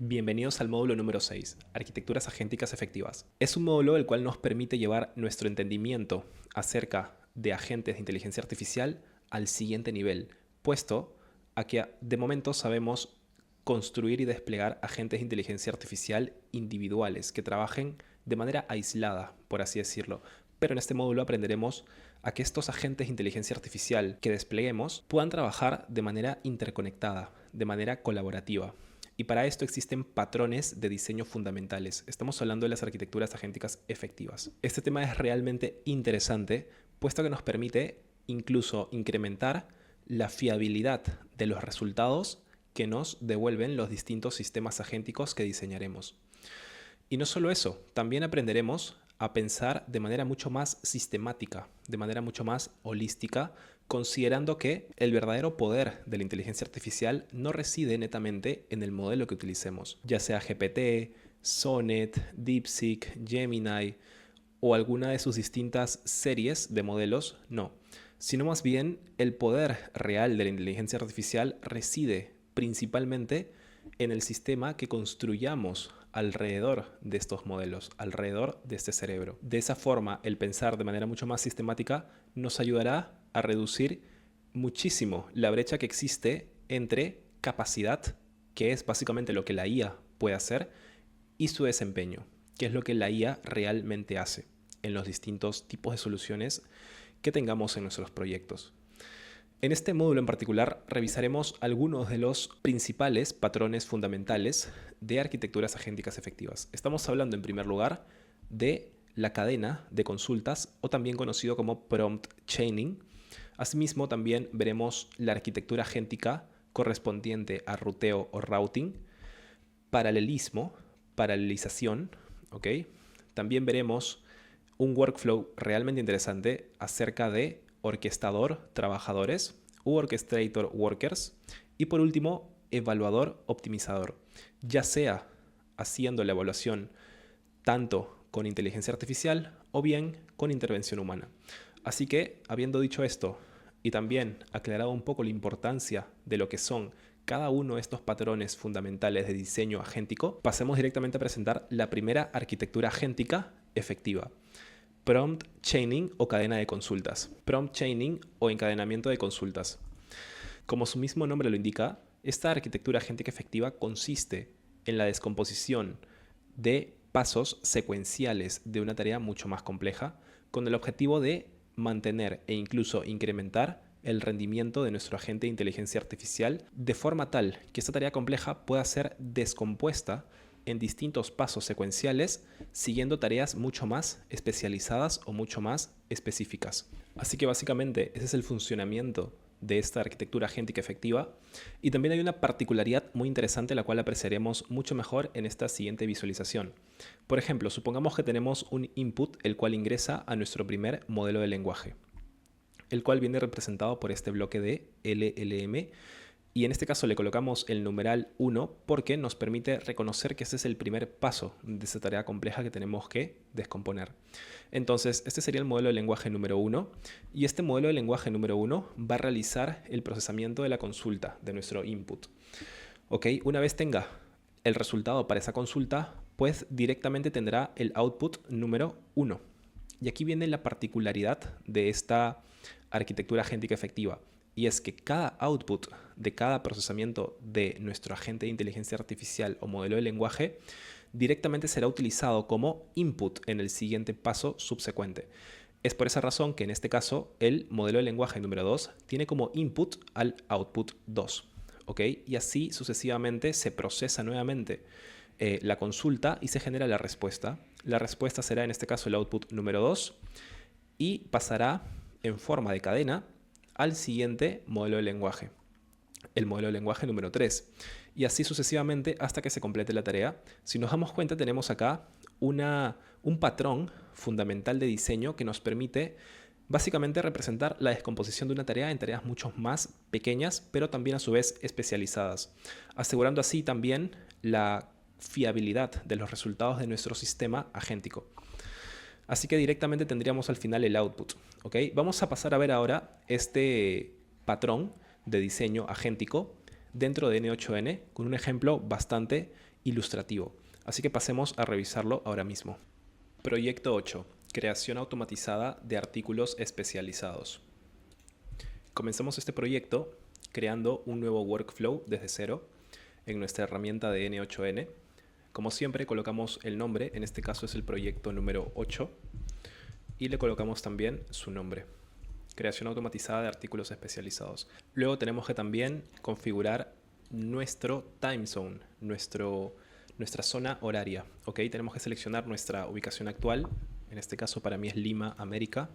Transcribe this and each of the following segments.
Bienvenidos al módulo número 6, Arquitecturas Agénticas Efectivas. Es un módulo el cual nos permite llevar nuestro entendimiento acerca de agentes de inteligencia artificial al siguiente nivel, puesto a que de momento sabemos construir y desplegar agentes de inteligencia artificial individuales que trabajen de manera aislada, por así decirlo. Pero en este módulo aprenderemos a que estos agentes de inteligencia artificial que despleguemos puedan trabajar de manera interconectada, de manera colaborativa. Y para esto existen patrones de diseño fundamentales. Estamos hablando de las arquitecturas agénticas efectivas. Este tema es realmente interesante, puesto que nos permite incluso incrementar la fiabilidad de los resultados que nos devuelven los distintos sistemas agénticos que diseñaremos. Y no solo eso, también aprenderemos a pensar de manera mucho más sistemática, de manera mucho más holística, considerando que el verdadero poder de la inteligencia artificial no reside netamente en el modelo que utilicemos, ya sea GPT, Sonnet, DeepSeek, Gemini o alguna de sus distintas series de modelos, no, sino más bien el poder real de la inteligencia artificial reside principalmente en el sistema que construyamos alrededor de estos modelos, alrededor de este cerebro. De esa forma, el pensar de manera mucho más sistemática nos ayudará a reducir muchísimo la brecha que existe entre capacidad, que es básicamente lo que la IA puede hacer, y su desempeño, que es lo que la IA realmente hace en los distintos tipos de soluciones que tengamos en nuestros proyectos. En este módulo en particular revisaremos algunos de los principales patrones fundamentales de arquitecturas agénticas efectivas. Estamos hablando en primer lugar de la cadena de consultas o también conocido como prompt chaining. Asimismo también veremos la arquitectura agéntica correspondiente a ruteo o routing, paralelismo, paralelización, ¿ok? También veremos un workflow realmente interesante acerca de orquestador trabajadores u orchestrator workers y por último evaluador optimizador, ya sea haciendo la evaluación tanto con inteligencia artificial o bien con intervención humana. Así que, habiendo dicho esto y también aclarado un poco la importancia de lo que son cada uno de estos patrones fundamentales de diseño agéntico, pasemos directamente a presentar la primera arquitectura agéntica efectiva. Prompt chaining o cadena de consultas. Prompt chaining o encadenamiento de consultas. Como su mismo nombre lo indica, esta arquitectura agéntica efectiva consiste en la descomposición de pasos secuenciales de una tarea mucho más compleja con el objetivo de mantener e incluso incrementar el rendimiento de nuestro agente de inteligencia artificial de forma tal que esta tarea compleja pueda ser descompuesta en distintos pasos secuenciales siguiendo tareas mucho más especializadas o mucho más específicas. Así que básicamente ese es el funcionamiento de esta arquitectura agéntica efectiva y también hay una particularidad muy interesante la cual apreciaremos mucho mejor en esta siguiente visualización. Por ejemplo, supongamos que tenemos un input el cual ingresa a nuestro primer modelo de lenguaje, el cual viene representado por este bloque de LLM. Y en este caso le colocamos el numeral 1 porque nos permite reconocer que ese es el primer paso de esa tarea compleja que tenemos que descomponer. Entonces, este sería el modelo de lenguaje número 1 y este modelo de lenguaje número 1 va a realizar el procesamiento de la consulta de nuestro input. ¿Ok? Una vez tenga el resultado para esa consulta, pues directamente tendrá el output número 1. Y aquí viene la particularidad de esta arquitectura agéntica efectiva. Y es que cada output de cada procesamiento de nuestro agente de inteligencia artificial o modelo de lenguaje directamente será utilizado como input en el siguiente paso subsecuente. Es por esa razón que en este caso el modelo de lenguaje número 2 tiene como input al output 2. ¿Ok? Y así sucesivamente se procesa nuevamente la consulta y se genera la respuesta. La respuesta será en este caso el output número 2 y pasará en forma de cadena al siguiente modelo de lenguaje, el modelo de lenguaje número 3, y así sucesivamente hasta que se complete la tarea. Si nos damos cuenta, tenemos acá un patrón fundamental de diseño que nos permite básicamente representar la descomposición de una tarea en tareas mucho más pequeñas, pero también a su vez especializadas, asegurando así también la fiabilidad de los resultados de nuestro sistema agéntico. Así que directamente tendríamos al final el output. ¿Ok? Vamos a pasar a ver ahora este patrón de diseño agéntico dentro de N8N con un ejemplo bastante ilustrativo. Así que pasemos a revisarlo ahora mismo. Proyecto 8. Creación automatizada de artículos especializados. Comenzamos este proyecto creando un nuevo workflow desde cero en nuestra herramienta de N8N. Como siempre, colocamos el nombre, en este caso es el proyecto número 8, y le colocamos también su nombre. Creación automatizada de artículos especializados. Luego tenemos que también configurar nuestro time zone, nuestra zona horaria. ¿Ok? Tenemos que seleccionar nuestra ubicación actual. En este caso para mí es Lima, América.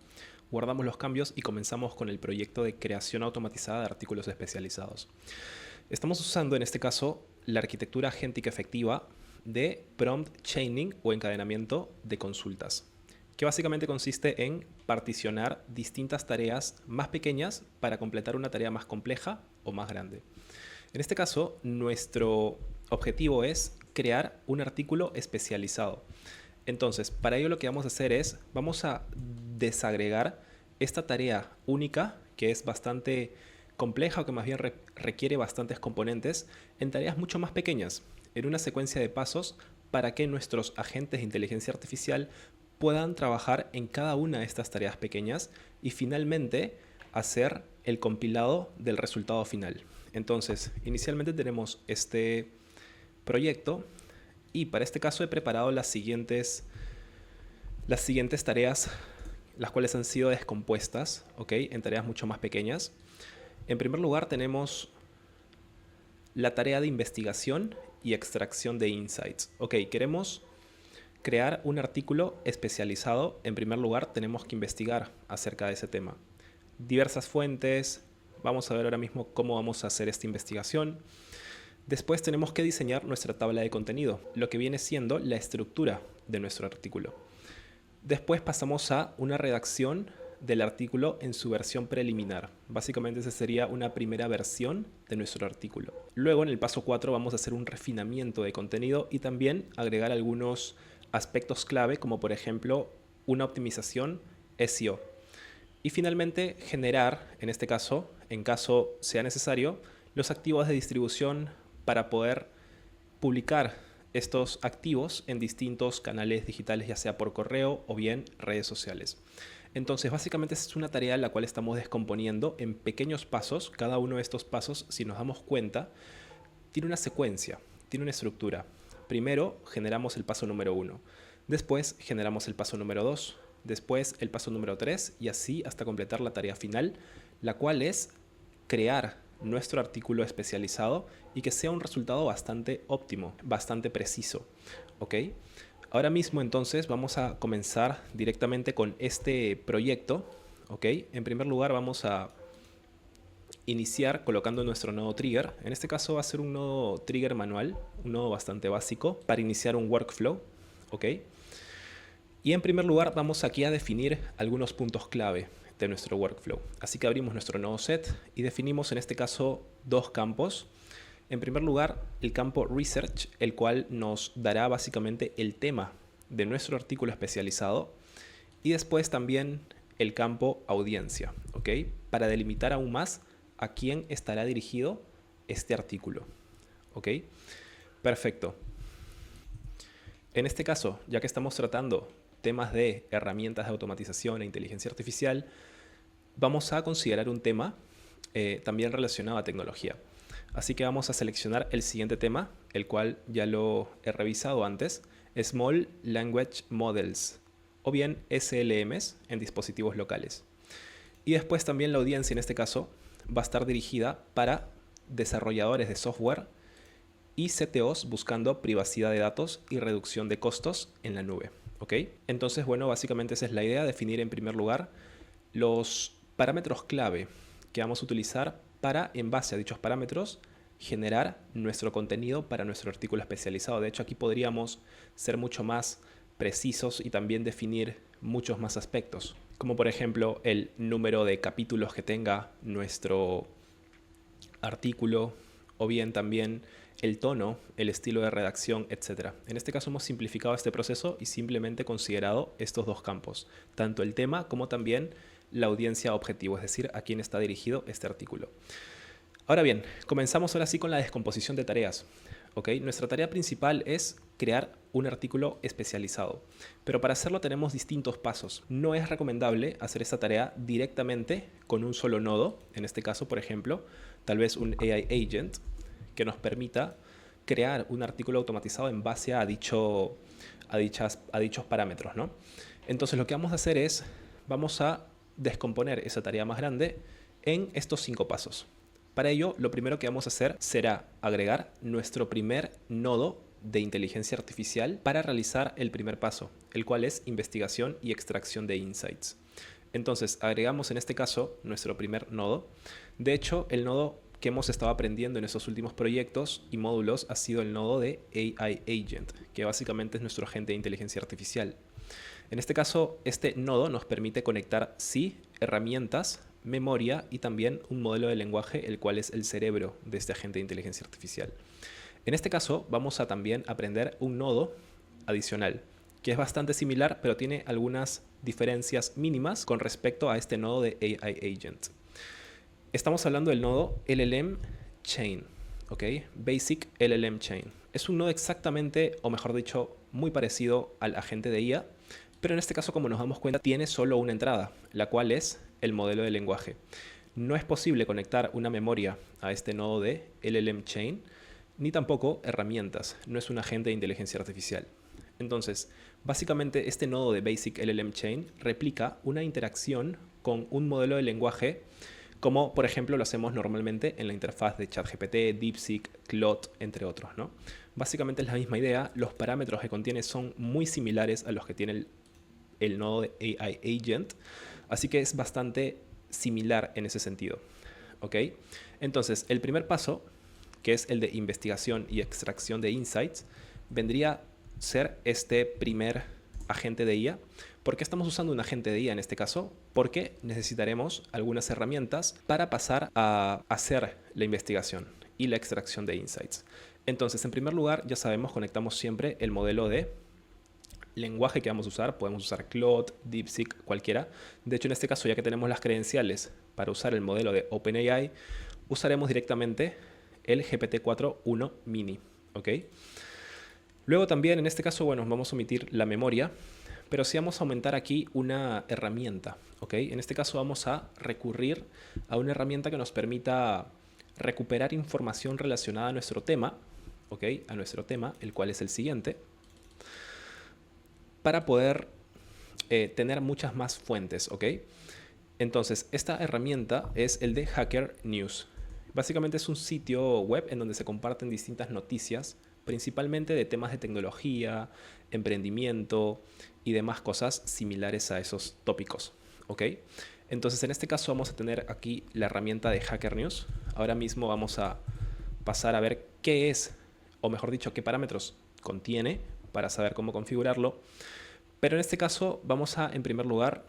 Guardamos los cambios y comenzamos con el proyecto de creación automatizada de artículos especializados. Estamos usando en este caso la arquitectura agéntica efectiva de prompt chaining o encadenamiento de consultas, que básicamente consiste en particionar distintas tareas más pequeñas para completar una tarea más compleja o más grande. En este caso, nuestro objetivo es crear un artículo especializado. Entonces, para ello lo que vamos a hacer es, vamos a desagregar esta tarea única, que es bastante compleja o que más bien requiere bastantes componentes, en tareas mucho más pequeñas, en una secuencia de pasos para que nuestros agentes de inteligencia artificial puedan trabajar en cada una de estas tareas pequeñas y finalmente hacer el compilado del resultado final. Entonces, inicialmente tenemos este proyecto y para este caso he preparado las siguientes tareas, las cuales han sido descompuestas, ¿ok? En tareas mucho más pequeñas. En primer lugar tenemos la tarea de investigación y extracción de insights. Ok, queremos crear un artículo especializado. En primer lugar tenemos que investigar acerca de ese tema. Diversas fuentes. Vamos a ver ahora mismo cómo vamos a hacer esta investigación. Después tenemos que diseñar nuestra tabla de contenido, lo que viene siendo la estructura de nuestro artículo. Después pasamos a una redacción del artículo en su versión preliminar. Básicamente esa sería una primera versión de nuestro artículo. Luego en el paso 4 vamos a hacer un refinamiento de contenido y también agregar algunos aspectos clave como por ejemplo una optimización SEO. Y finalmente generar, en este caso, en caso sea necesario, los activos de distribución para poder publicar estos activos en distintos canales digitales, ya sea por correo o bien redes sociales. Entonces, básicamente es una tarea la cual estamos descomponiendo en pequeños pasos. Cada uno de estos pasos, si nos damos cuenta, tiene una secuencia, tiene una estructura. Primero generamos el paso número 1, después generamos el paso número 2, después el paso número 3 y así hasta completar la tarea final, la cual es crear nuestro artículo especializado y que sea un resultado bastante óptimo, bastante preciso. ¿Ok? Ahora mismo entonces vamos a comenzar directamente con este proyecto. ¿Ok? En primer lugar vamos a iniciar colocando nuestro nodo trigger. En este caso va a ser un nodo trigger manual, un nodo bastante básico para iniciar un workflow. ¿Ok? Y en primer lugar vamos aquí a definir algunos puntos clave de nuestro workflow. Así que abrimos nuestro nodo set y definimos en este caso dos campos. En primer lugar, el campo Research, el cual nos dará básicamente el tema de nuestro artículo especializado. Y después también el campo Audiencia, ¿ok? Para delimitar aún más a quién estará dirigido este artículo, ¿ok? Perfecto. En este caso, ya que estamos tratando temas de herramientas de automatización e inteligencia artificial, vamos a considerar un tema también relacionado a tecnología. Así que vamos a seleccionar el siguiente tema, el cual ya lo he revisado antes, Small Language Models, o bien SLMs en dispositivos locales. Y después también la audiencia en este caso va a estar dirigida para desarrolladores de software y CTOs buscando privacidad de datos y reducción de costos en la nube. ¿Ok? Entonces, bueno, básicamente esa es la idea, definir en primer lugar los parámetros clave que vamos a utilizar para, en base a dichos parámetros, generar nuestro contenido para nuestro artículo especializado. De hecho, aquí podríamos ser mucho más precisos y también definir muchos más aspectos, como por ejemplo el número de capítulos que tenga nuestro artículo, o bien también el tono, el estilo de redacción, etc. En este caso hemos simplificado este proceso y simplemente considerado estos dos campos, tanto el tema como también la audiencia objetivo, es decir, a quién está dirigido este artículo. Ahora bien, comenzamos ahora sí con la descomposición de tareas. ¿ok? Nuestra tarea principal es crear un artículo especializado, pero para hacerlo tenemos distintos pasos. No es recomendable hacer esta tarea directamente con un solo nodo, en este caso, por ejemplo, tal vez un AI agent que nos permita crear un artículo automatizado en base a dichos parámetros, ¿no? Entonces lo que vamos a hacer es, vamos a descomponer esa tarea más grande en estos 5 pasos. Para ello, lo primero que vamos a hacer será agregar nuestro primer nodo de inteligencia artificial para realizar el primer paso, el cual es investigación y extracción de insights. Entonces, agregamos en este caso nuestro primer nodo. De hecho, el nodo que hemos estado aprendiendo en estos últimos proyectos y módulos ha sido el nodo de AI Agent, que básicamente es nuestro agente de inteligencia artificial. En este caso, este nodo nos permite conectar, sí, herramientas, memoria y también un modelo de lenguaje, el cual es el cerebro de este agente de inteligencia artificial. En este caso, vamos a también aprender un nodo adicional, que es bastante similar, pero tiene algunas diferencias mínimas con respecto a este nodo de AI Agent. Estamos hablando del nodo LLM Chain, ¿ok? Basic LLM Chain. Es un nodo exactamente, o mejor dicho, muy parecido al agente de IA, pero en este caso, como nos damos cuenta, tiene solo una entrada, la cual es el modelo de lenguaje. No es posible conectar una memoria a este nodo de LLM Chain, ni tampoco herramientas. No es un agente de inteligencia artificial. Entonces, básicamente este nodo de Basic LLM Chain replica una interacción con un modelo de lenguaje como por ejemplo lo hacemos normalmente en la interfaz de ChatGPT, DeepSeek, Claude, entre otros, ¿no? Básicamente es la misma idea, los parámetros que contiene son muy similares a los que tiene el nodo de AI Agent, así que es bastante similar en ese sentido, ¿ok? Entonces, el primer paso, que es el de investigación y extracción de insights, vendría a ser este primer agente de IA. ¿Por qué estamos usando un agente de IA en este caso? Porque necesitaremos algunas herramientas para pasar a hacer la investigación y la extracción de insights. Entonces, en primer lugar, ya sabemos, conectamos siempre el modelo de lenguaje que vamos a usar. Podemos usar Claude, DeepSeek, cualquiera. De hecho, en este caso, ya que tenemos las credenciales para usar el modelo de OpenAI, usaremos directamente el GPT-4.1 Mini, ¿ok? Luego también, en este caso, bueno, vamos a omitir la memoria, pero sí vamos a aumentar aquí una herramienta, ¿ok? En este caso vamos a recurrir a una herramienta que nos permita recuperar información relacionada a nuestro tema, ¿ok? A nuestro tema, el cual es el siguiente, para poder tener muchas más fuentes, ¿ok? Entonces, esta herramienta es el de Hacker News. Básicamente es un sitio web en donde se comparten distintas noticias, principalmente de temas de tecnología, emprendimiento y demás cosas similares a esos tópicos, ¿ok? Entonces, en este caso vamos a tener aquí la herramienta de Hacker News. Ahora mismo vamos a pasar a ver qué es, o mejor dicho, qué parámetros contiene para saber cómo configurarlo. Pero en este caso vamos a, en primer lugar,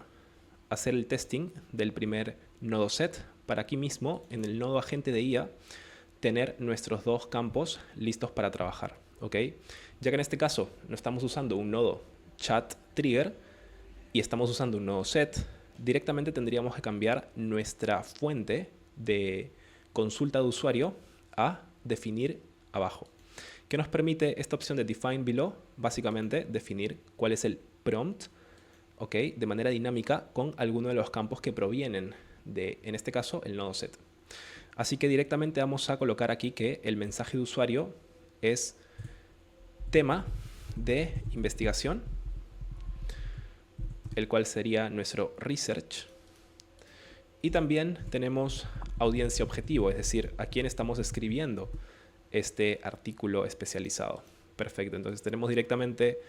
hacer el testing del primer nodo set para aquí mismo, en el nodo agente de IA, tener nuestros dos campos listos para trabajar, ¿ok? Ya que en este caso no estamos usando un nodo chat trigger y estamos usando un nodo set, directamente tendríamos que cambiar nuestra fuente de consulta de usuario a definir abajo. ¿Qué nos permite esta opción de define below? Básicamente definir cuál es el prompt, ¿ok? De manera dinámica con alguno de los campos que provienen de, en este caso, el nodo set. Así que directamente vamos a colocar aquí que el mensaje de usuario es tema de investigación, el cual sería nuestro research. Y también tenemos audiencia objetivo, es decir, a quién estamos escribiendo este artículo especializado. Perfecto, entonces tenemos directamente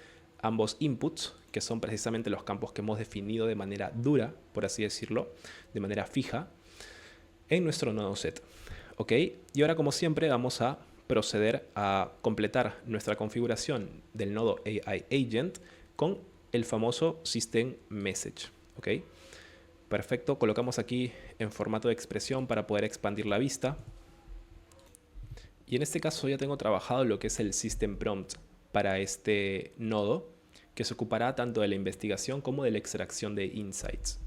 ambos inputs, que son precisamente los campos que hemos definido de manera dura, por así decirlo, de manera fija, en nuestro nodo set. ¿Ok? Y ahora, como siempre, vamos a proceder a completar nuestra configuración del nodo AI Agent con el famoso System Message. ¿Ok? Perfecto, colocamos aquí en formato de expresión para poder expandir la vista. Y en este caso ya tengo trabajado lo que es el System Prompt para este nodo, que se ocupará tanto de la investigación como de la extracción de insights.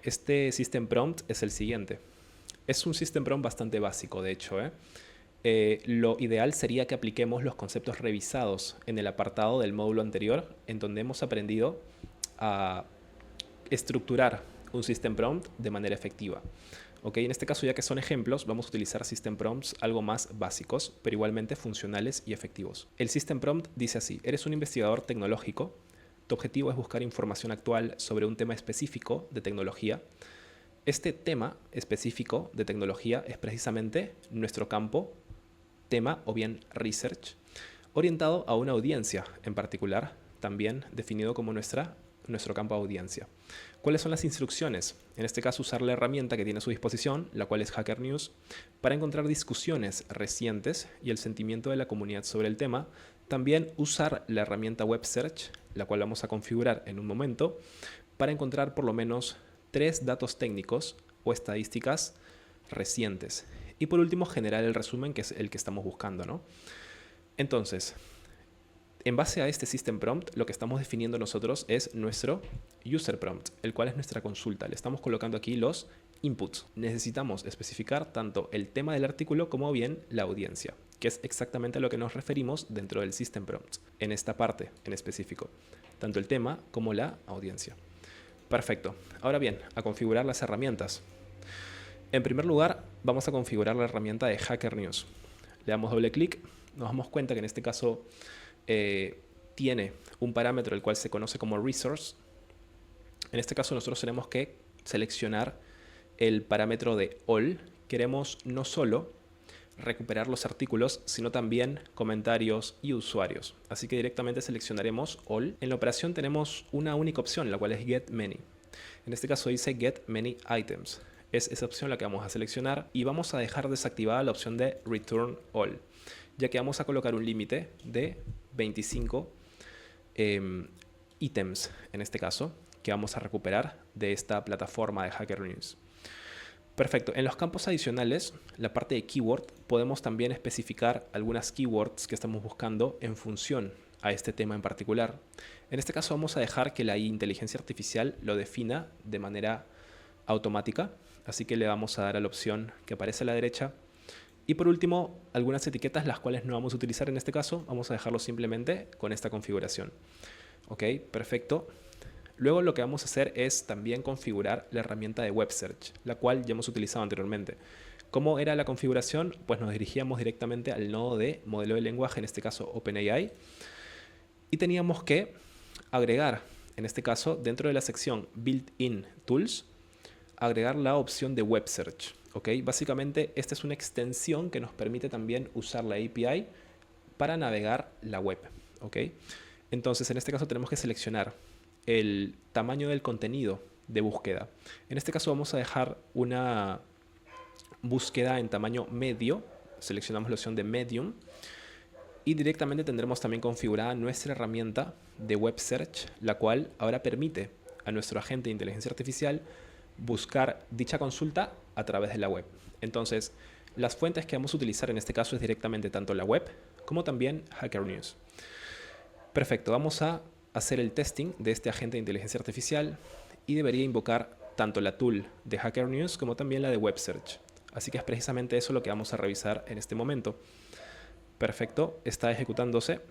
Este System Prompt es el siguiente. Es un System Prompt bastante básico, de hecho, Lo ideal sería que apliquemos los conceptos revisados en el apartado del módulo anterior, en donde hemos aprendido a estructurar un System Prompt de manera efectiva. Okay, en este caso, ya que son ejemplos, vamos a utilizar System Prompts algo más básicos, pero igualmente funcionales y efectivos. El System Prompt dice así: eres un investigador tecnológico, tu objetivo es buscar información actual sobre un tema específico de tecnología. Este tema específico de tecnología es precisamente nuestro campo, tema o bien research, orientado a una audiencia en particular, también definido como nuestro campo de audiencia. ¿Cuáles son las instrucciones? En este caso, usar la herramienta que tiene a su disposición, la cual es Hacker News, para encontrar discusiones recientes y el sentimiento de la comunidad sobre el tema. También usar la herramienta Web Search, la cual vamos a configurar en un momento, para encontrar por lo menos 3 datos técnicos o estadísticas recientes. Y por último, generar el resumen, que es el que estamos buscando, ¿no? Entonces, en base a este System Prompt, lo que estamos definiendo nosotros es nuestro User Prompt, el cual es nuestra consulta. Le estamos colocando aquí los inputs. Necesitamos especificar tanto el tema del artículo como bien la audiencia, que es exactamente a lo que nos referimos dentro del System Prompt, en esta parte en específico, tanto el tema como la audiencia. Perfecto. Ahora bien, a configurar las herramientas. En primer lugar, vamos a configurar la herramienta de Hacker News. Le damos doble clic, nos damos cuenta que en este caso tiene un parámetro el cual se conoce como resource. En este caso nosotros tenemos que seleccionar el parámetro de all. Queremos no solo recuperar los artículos, sino también comentarios y usuarios. Así que directamente seleccionaremos all. En la operación tenemos una única opción, la cual es get many. En este caso dice get many items. Es esa opción la que vamos a seleccionar y vamos a dejar desactivada la opción de return all, ya que vamos a colocar un límite de 25 ítems, en este caso, que vamos a recuperar de esta plataforma de Hacker News. Perfecto. En los campos adicionales, la parte de keyword, podemos también especificar algunas keywords que estamos buscando en función a este tema en particular. En este caso vamos a dejar que la inteligencia artificial lo defina de manera automática, así que le vamos a dar a la opción que aparece a la derecha. Y por último, algunas etiquetas las cuales no vamos a utilizar en este caso, vamos a dejarlo simplemente con esta configuración. Ok, perfecto. Luego lo que vamos a hacer es también configurar la herramienta de Web Search, la cual ya hemos utilizado anteriormente. ¿Cómo era la configuración? Pues nos dirigíamos directamente al nodo de modelo de lenguaje, en este caso OpenAI, y teníamos que agregar, en este caso, dentro de la sección Built-in Tools, agregar la opción de Web Search. ¿Okay? Básicamente, esta es una extensión que nos permite también usar la API para navegar la web. ¿Okay? Entonces, en este caso tenemos que seleccionar el tamaño del contenido de búsqueda. En este caso vamos a dejar una búsqueda en tamaño medio. Seleccionamos la opción de Medium. Y directamente tendremos también configurada nuestra herramienta de Web Search, la cual ahora permite a nuestro agente de inteligencia artificial buscar dicha consulta a través de la web. Entonces, las fuentes que vamos a utilizar en este caso es directamente tanto la web como también Hacker News. Perfecto, vamos a hacer el testing de este agente de inteligencia artificial y debería invocar tanto la tool de Hacker News como también la de Web Search. Así que es precisamente eso lo que vamos a revisar en este momento. Perfecto, está ejecutándose.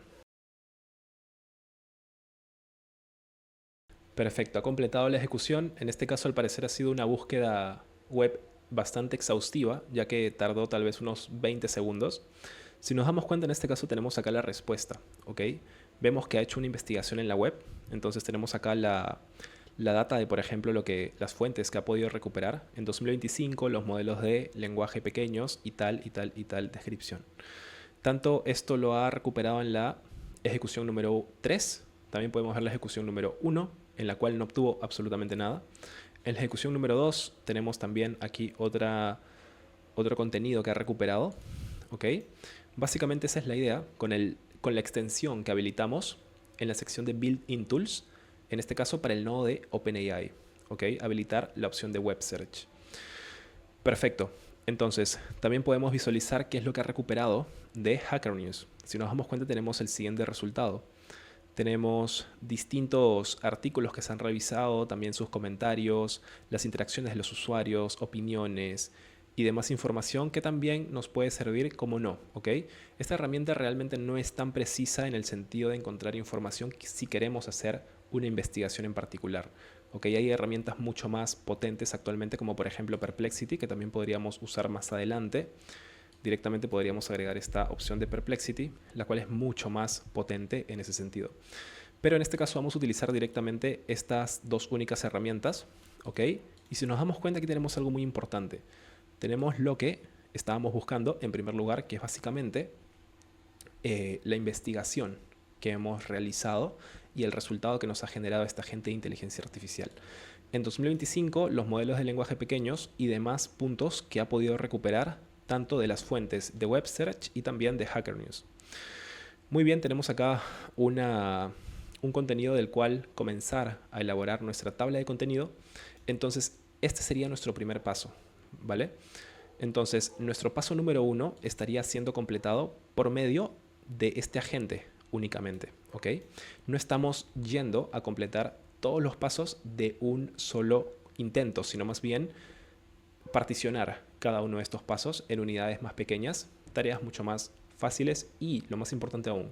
Perfecto, ha completado la ejecución. En este caso, al parecer, ha sido una búsqueda web bastante exhaustiva, ya que tardó tal vez unos 20 segundos. Si nos damos cuenta, en este caso tenemos acá la respuesta, ¿ok? Vemos que ha hecho una investigación en la web. Entonces tenemos acá la data de, por ejemplo, las fuentes que ha podido recuperar. En 2025, los modelos de lenguaje pequeños y tal descripción. Tanto esto lo ha recuperado en la ejecución número 3. También podemos ver la ejecución número 1, en la cual no obtuvo absolutamente nada. En la ejecución número 2 tenemos también aquí otro contenido que ha recuperado. ¿Okay? Básicamente esa es la idea con la extensión que habilitamos en la sección de Built-in Tools, en este caso para el nodo de OpenAI. ¿Okay? Habilitar la opción de Web Search. Perfecto. Entonces, también podemos visualizar qué es lo que ha recuperado de Hacker News. Si nos damos cuenta, tenemos el siguiente resultado. Tenemos distintos artículos que se han revisado, también sus comentarios, las interacciones de los usuarios, opiniones, y demás información que también nos puede servir como no, ¿ok? Esta herramienta realmente no es tan precisa en el sentido de encontrar información si queremos hacer una investigación en particular. ¿Ok? Hay herramientas mucho más potentes actualmente, como por ejemplo Perplexity, que también podríamos usar más adelante. Directamente podríamos agregar esta opción de Perplexity, la cual es mucho más potente en ese sentido. Pero en este caso vamos a utilizar directamente estas dos únicas herramientas, ¿ok? Y si nos damos cuenta, aquí tenemos algo muy importante. Tenemos lo que estábamos buscando en primer lugar, que es básicamente la investigación que hemos realizado y el resultado que nos ha generado esta agente de inteligencia artificial. En 2025, los modelos de lenguaje pequeños y demás puntos que ha podido recuperar tanto de las fuentes de Web Search y también de Hacker News. Muy bien, tenemos acá un contenido del cual comenzar a elaborar nuestra tabla de contenido. Entonces, este sería nuestro primer paso, ¿vale? Entonces, nuestro paso número 1 estaría siendo completado por medio de este agente únicamente, ¿ok? No estamos yendo a completar todos los pasos de un solo intento, sino más bien particionar cada uno de estos pasos en unidades más pequeñas, tareas mucho más fáciles y, lo más importante aún,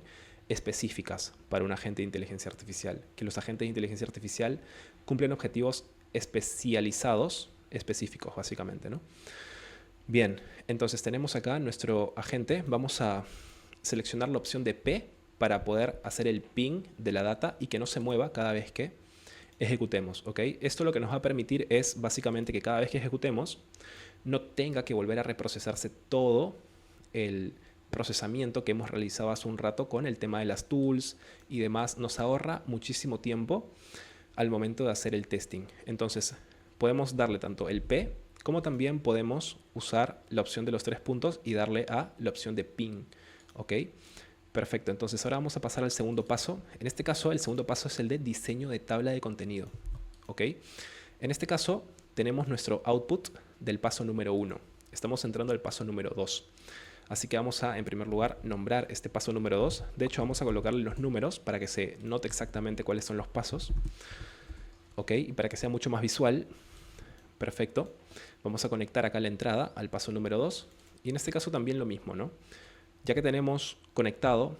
específicas para un agente de inteligencia artificial. Que los agentes de inteligencia artificial cumplen objetivos especializados, específicos básicamente, ¿no? Bien, entonces tenemos acá nuestro agente. Vamos a seleccionar la opción de P para poder hacer el ping de la data y que no se mueva cada vez que ejecutemos, ¿ok? Esto lo que nos va a permitir es básicamente que cada vez que ejecutemos no tenga que volver a reprocesarse todo el procesamiento que hemos realizado hace un rato con el tema de las tools y demás. Nos ahorra muchísimo tiempo al momento de hacer el testing. Entonces podemos darle tanto el P como también podemos usar la opción de los 3 puntos y darle a la opción de ping, ¿ok? Perfecto, entonces ahora vamos a pasar al segundo paso. En este caso, el segundo paso es el de diseño de tabla de contenido, ¿ok? En este caso, tenemos nuestro output del paso número 1. Estamos entrando al paso número 2. Así que vamos a, en primer lugar, nombrar este paso número 2. De hecho, vamos a colocarle los números para que se note exactamente cuáles son los pasos, ¿ok? Y para que sea mucho más visual. Perfecto. Vamos a conectar acá la entrada al paso número 2. Y en este caso también lo mismo, ¿no? Ya que tenemos conectado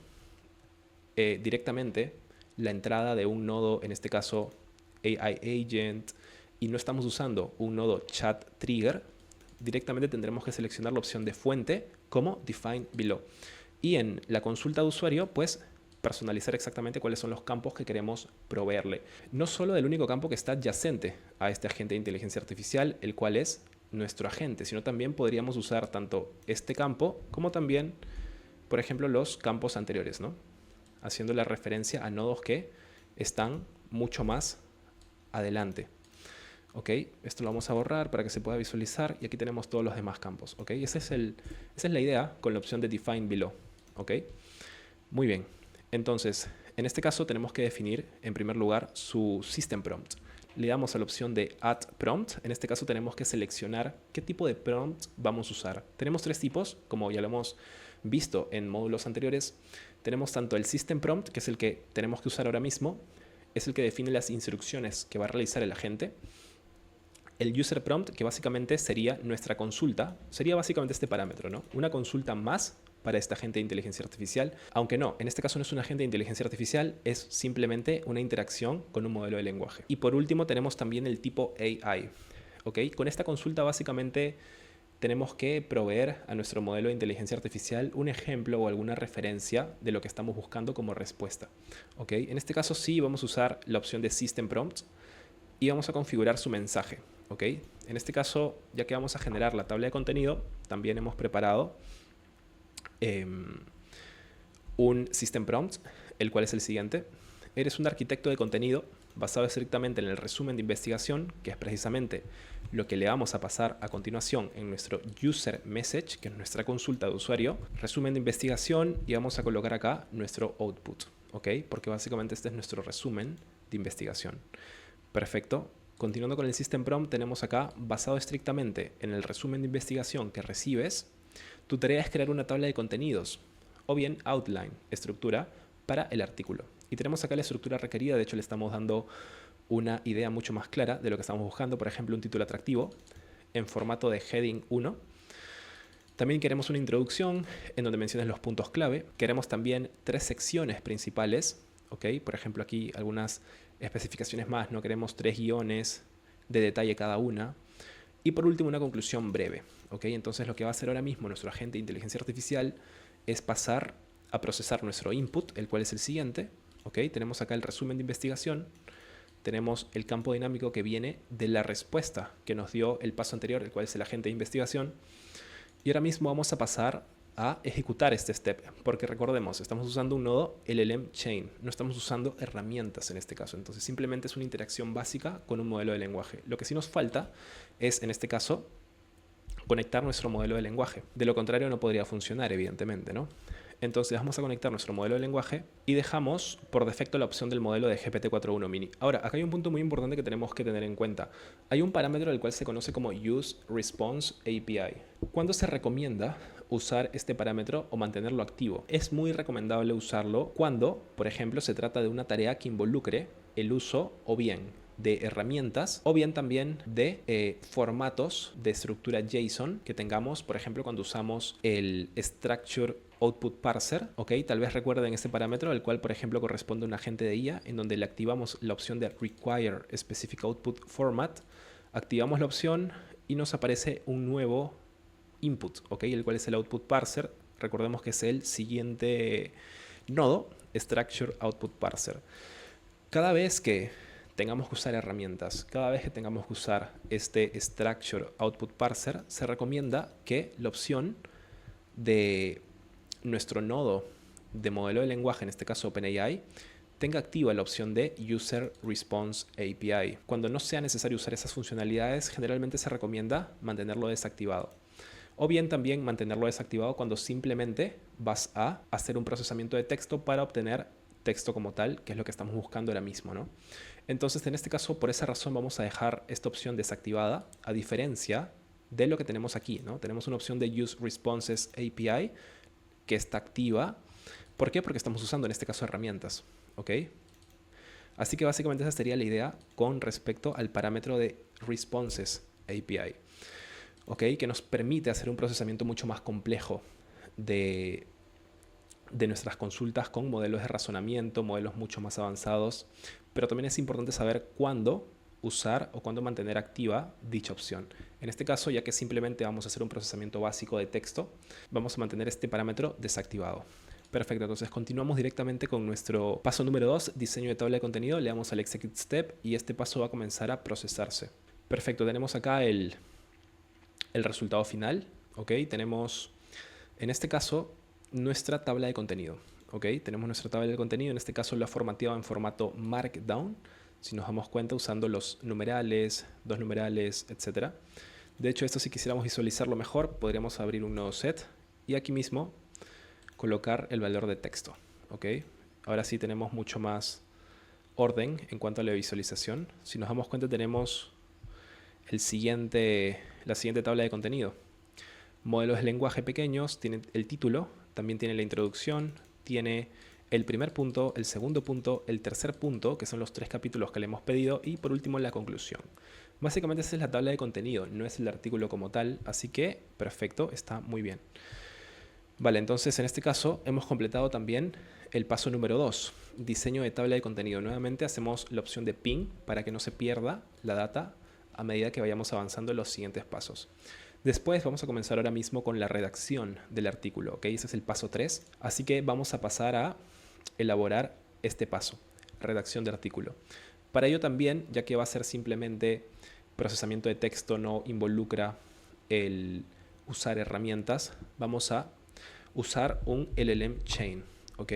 directamente la entrada de un nodo, en este caso AI Agent, y no estamos usando un nodo Chat Trigger, directamente tendremos que seleccionar la opción de fuente como Define Below. Y en la consulta de usuario, pues personalizar exactamente cuáles son los campos que queremos proveerle. No solo del único campo que está adyacente a este agente de inteligencia artificial, el cual es nuestro agente, sino también podríamos usar tanto este campo como también, por ejemplo, los campos anteriores, ¿no? Haciendo la referencia a nodos que están mucho más adelante. ¿Ok? Esto lo vamos a borrar para que se pueda visualizar y aquí tenemos todos los demás campos. ¿Ok? Esa es la idea con la opción de Define Below. ¿Ok? Muy bien. Entonces, en este caso tenemos que definir en primer lugar su System Prompt. Le damos a la opción de Add Prompt. En este caso tenemos que seleccionar qué tipo de prompt vamos a usar. Tenemos 3 tipos, como ya lo hemos visto en módulos anteriores. Tenemos tanto el System Prompt, que es el que tenemos que usar ahora mismo, es el que define las instrucciones que va a realizar el agente. El User Prompt, que básicamente sería nuestra consulta, sería básicamente este parámetro, ¿no? Una consulta más para este agente de inteligencia artificial, aunque no, en este caso no es un agente de inteligencia artificial, es simplemente una interacción con un modelo de lenguaje. Y por último tenemos también el tipo AI, ¿ok? Con esta consulta básicamente tenemos que proveer a nuestro modelo de inteligencia artificial un ejemplo o alguna referencia de lo que estamos buscando como respuesta, ¿ok? En este caso sí vamos a usar la opción de System Prompt y vamos a configurar su mensaje, ¿ok? En este caso, ya que vamos a generar la tabla de contenido, también hemos preparado un System Prompt, el cual es el siguiente. Eres un arquitecto de contenido basado estrictamente en el resumen de investigación, que es precisamente lo que le vamos a pasar a continuación en nuestro User Message, que es nuestra consulta de usuario. Resumen de investigación y vamos a colocar acá nuestro output, ¿ok? Porque básicamente este es nuestro resumen de investigación. Perfecto. Continuando con el System Prompt, tenemos acá, basado estrictamente en el resumen de investigación que recibes, tu tarea es crear una tabla de contenidos, o bien outline, estructura, para el artículo. Y tenemos acá la estructura requerida, de hecho le estamos dando una idea mucho más clara de lo que estamos buscando, por ejemplo un título atractivo en formato de heading 1, También queremos una introducción en donde menciones los puntos clave. Queremos también 3 secciones principales, ¿ok? Por ejemplo, aquí algunas especificaciones más, no queremos 3 guiones de detalle cada una. Y por último, una conclusión breve, ¿ok? Entonces lo que va a hacer ahora mismo nuestro agente de inteligencia artificial es pasar a procesar nuestro input, el cual es el siguiente, ¿ok? Tenemos acá el resumen de investigación. Tenemos el campo dinámico que viene de la respuesta que nos dio el paso anterior, el cual es el agente de investigación. Y ahora mismo vamos a pasar a ejecutar este step, porque recordemos, estamos usando un nodo LLM Chain, no estamos usando herramientas en este caso. Entonces simplemente es una interacción básica con un modelo de lenguaje. Lo que sí nos falta es, en este caso, conectar nuestro modelo de lenguaje. De lo contrario no podría funcionar, evidentemente, ¿no? Entonces vamos a conectar nuestro modelo de lenguaje y dejamos por defecto la opción del modelo de GPT-4.1 mini. Ahora, acá hay un punto muy importante que tenemos que tener en cuenta. Hay un parámetro del cual se conoce como Use Response API. ¿Cuándo se recomienda usar este parámetro o mantenerlo activo? Es muy recomendable usarlo cuando, por ejemplo, se trata de una tarea que involucre el uso o bien de herramientas o bien también de formatos de estructura JSON que tengamos, por ejemplo, cuando usamos el Structure Output Parser, ¿ok? Tal vez recuerden este parámetro, el cual, por ejemplo, corresponde a un agente de IA, en donde le activamos la opción de Require Specific Output Format, activamos la opción y nos aparece un nuevo input, ¿ok? El cual es el Output Parser. Recordemos que es el siguiente nodo, Structure Output Parser. Cada vez que tengamos que usar herramientas, cada vez que tengamos que usar este Structure Output Parser, se recomienda que la opción de nuestro nodo de modelo de lenguaje, en este caso OpenAI, tenga activa la opción de User Response API. Cuando no sea necesario usar esas funcionalidades, generalmente se recomienda mantenerlo desactivado. O bien también mantenerlo desactivado cuando simplemente vas a hacer un procesamiento de texto para obtener texto como tal, que es lo que estamos buscando ahora mismo, ¿no? Entonces, en este caso, por esa razón vamos a dejar esta opción desactivada, a diferencia de lo que tenemos aquí, ¿no? Tenemos una opción de Use Responses API que está activa. ¿Por qué? Porque estamos usando en este caso herramientas, ¿ok? Así que básicamente esa sería la idea con respecto al parámetro de Responses API, ¿ok? Que nos permite hacer un procesamiento mucho más complejo de nuestras consultas con modelos de razonamiento, modelos mucho más avanzados, pero también es importante saber cuándo usar o cuándo mantener activa dicha opción. En este caso, ya que simplemente vamos a hacer un procesamiento básico de texto, vamos a mantener este parámetro desactivado. Perfecto, entonces continuamos directamente con nuestro paso número 2, diseño de tabla de contenido. Le damos al Execute Step y este paso va a comenzar a procesarse. Perfecto, tenemos acá el resultado final, ¿ok? Tenemos, en este caso, nuestra tabla de contenido, ¿ok? Tenemos nuestra tabla de contenido, en este caso lo ha formateado en formato Markdown, si nos damos cuenta usando los numerales, dos numerales, etc. De hecho, esto si quisiéramos visualizarlo mejor, podríamos abrir un nuevo set y aquí mismo colocar el valor de texto, ¿ok? Ahora sí tenemos mucho más orden en cuanto a la visualización. Si nos damos cuenta tenemos la siguiente tabla de contenido. Modelos de lenguaje pequeños, tiene el título, también tiene la introducción, tiene el primer punto, el segundo punto, el tercer punto, que son los 3 capítulos que le hemos pedido, y por último la conclusión. Básicamente esa es la tabla de contenido, no es el artículo como tal, así que perfecto, está muy bien. Vale, entonces en este caso hemos completado también el paso número 2, diseño de tabla de contenido. Nuevamente hacemos la opción de ping para que no se pierda la data a medida que vayamos avanzando en los siguientes pasos. Después vamos a comenzar ahora mismo con la redacción del artículo, ¿ok? Ese es el paso 3, así que vamos a pasar a elaborar este paso, redacción de artículo. Para ello también, ya que va a ser simplemente procesamiento de texto, no involucra el usar herramientas, vamos a usar un LLM Chain, ¿ok?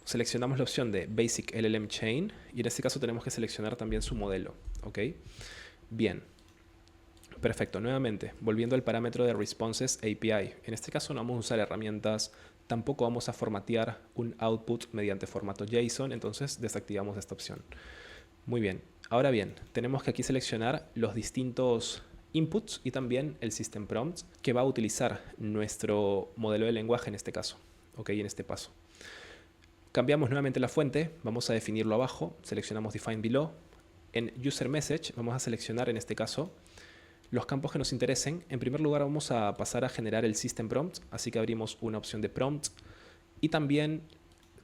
Seleccionamos la opción de Basic LLM Chain y en este caso tenemos que seleccionar también su modelo, ¿ok? Bien. Perfecto, nuevamente, volviendo al parámetro de Responses API. En este caso no vamos a usar herramientas, tampoco vamos a formatear un output mediante formato JSON, entonces desactivamos esta opción. Muy bien, ahora bien, tenemos que aquí seleccionar los distintos inputs y también el System Prompts que va a utilizar nuestro modelo de lenguaje en este caso, ok, en este paso. Cambiamos nuevamente la fuente, vamos a definirlo abajo, seleccionamos Define Below. En User Message vamos a seleccionar en este caso los campos que nos interesen. En primer lugar vamos a pasar a generar el System Prompt, así que abrimos una opción de Prompt y también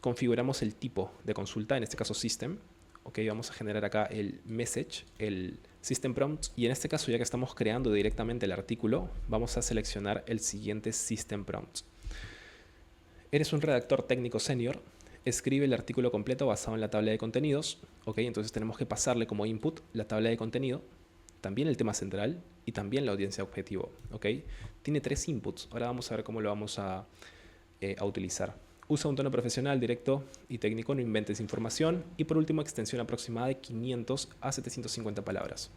configuramos el tipo de consulta, en este caso System. Ok, vamos a generar acá el Message, el System Prompt, y en este caso, ya que estamos creando directamente el artículo, vamos a seleccionar el siguiente System Prompt. Eres un redactor técnico senior, escribe el artículo completo basado en la tabla de contenidos. Ok, entonces tenemos que pasarle como input la tabla de contenido, también el tema central y también la audiencia objetivo. Ok, tiene 3 inputs. Ahora vamos a ver cómo lo vamos a utilizar. Usa un tono profesional, directo y técnico, no inventes información. Y por último, extensión aproximada de 500 a 750 palabras.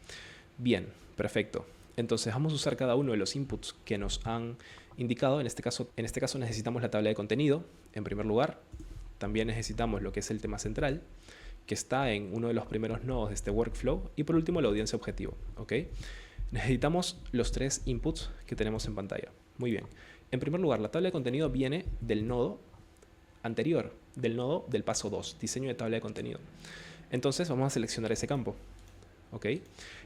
Bien, perfecto. Entonces vamos a usar cada uno de los inputs que nos han indicado. En este caso necesitamos la tabla de contenido, en primer lugar. También necesitamos lo que es el tema central, que está en uno de los primeros nodos de este workflow. Y por último, la audiencia objetivo. ¿Okay? Necesitamos los 3 inputs que tenemos en pantalla. Muy bien. En primer lugar, la tabla de contenido viene del nodo anterior, del nodo del paso 2, diseño de tabla de contenido. Entonces vamos a seleccionar ese campo. ¿Ok?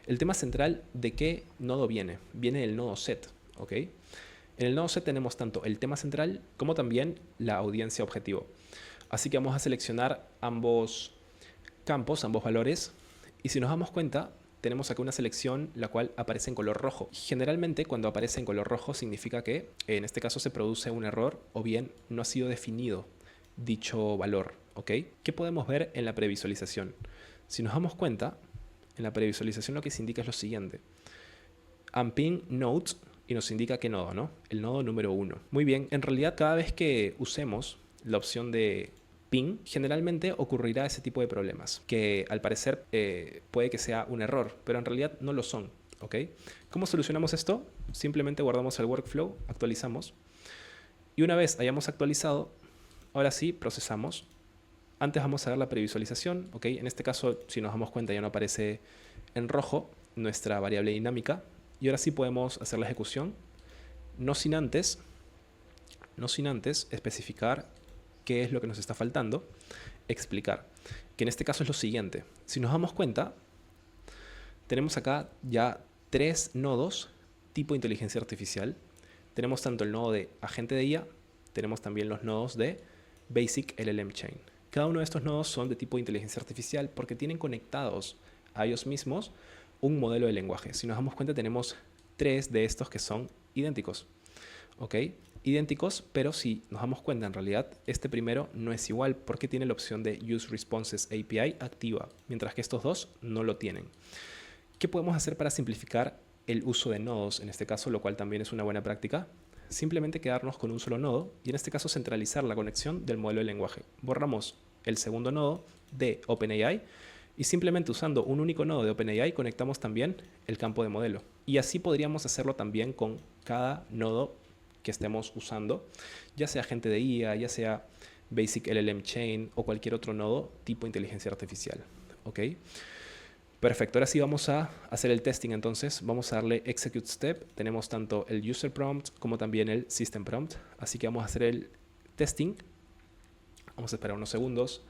El tema central, ¿de qué nodo viene? Viene del nodo set. ¿Ok? En el nodo set tenemos tanto el tema central como también la audiencia objetivo. Así que vamos a seleccionar ambos campos, ambos valores. Y si nos damos cuenta, tenemos acá una selección la cual aparece en color rojo. Generalmente cuando aparece en color rojo significa que en este caso se produce un error o bien no ha sido definido dicho valor. ¿Ok? ¿Qué podemos ver en la previsualización? Si nos damos cuenta, en la previsualización lo que se indica es lo siguiente. Unpin node y nos indica qué nodo, ¿no? El nodo número 1. Muy bien, en realidad cada vez que usemos la opción de ping, generalmente ocurrirá ese tipo de problemas, que al parecer puede que sea un error, pero en realidad no lo son. ¿Ok? ¿Cómo solucionamos esto? Simplemente guardamos el workflow, actualizamos, y una vez hayamos actualizado, ahora sí procesamos. Antes vamos a ver la previsualización. ¿Ok? En este caso, si nos damos cuenta, ya no aparece en rojo nuestra variable dinámica. Y ahora sí podemos hacer la ejecución, no sin antes especificar qué es lo que nos está faltando, explicar. Que en este caso es lo siguiente. Si nos damos cuenta, tenemos acá ya 3 nodos tipo inteligencia artificial. Tenemos tanto el nodo de agente de IA, tenemos también los nodos de Basic LLM Chain. Cada uno de estos nodos son de tipo de inteligencia artificial porque tienen conectados a ellos mismos un modelo de lenguaje. Si nos damos cuenta, tenemos 3 de estos que son idénticos. ¿Ok? Idénticos, pero si nos damos cuenta, en realidad este primero no es igual porque tiene la opción de Use Responses API activa, mientras que estos dos no lo tienen. ¿Qué podemos hacer para simplificar el uso de nodos en este caso, lo cual también es una buena práctica? Simplemente quedarnos con un solo nodo y en este caso centralizar la conexión del modelo de lenguaje. Borramos el segundo nodo de OpenAI y simplemente usando un único nodo de OpenAI conectamos también el campo de modelo. Y así podríamos hacerlo también con cada nodo que estemos usando, ya sea agente de IA, ya sea Basic LLM Chain o cualquier otro nodo tipo inteligencia artificial. ¿Ok? Perfecto, ahora sí vamos a hacer el testing entonces. Vamos a darle Execute Step. Tenemos tanto el User Prompt como también el System Prompt. Así que vamos a hacer el testing. Vamos a esperar unos segundos.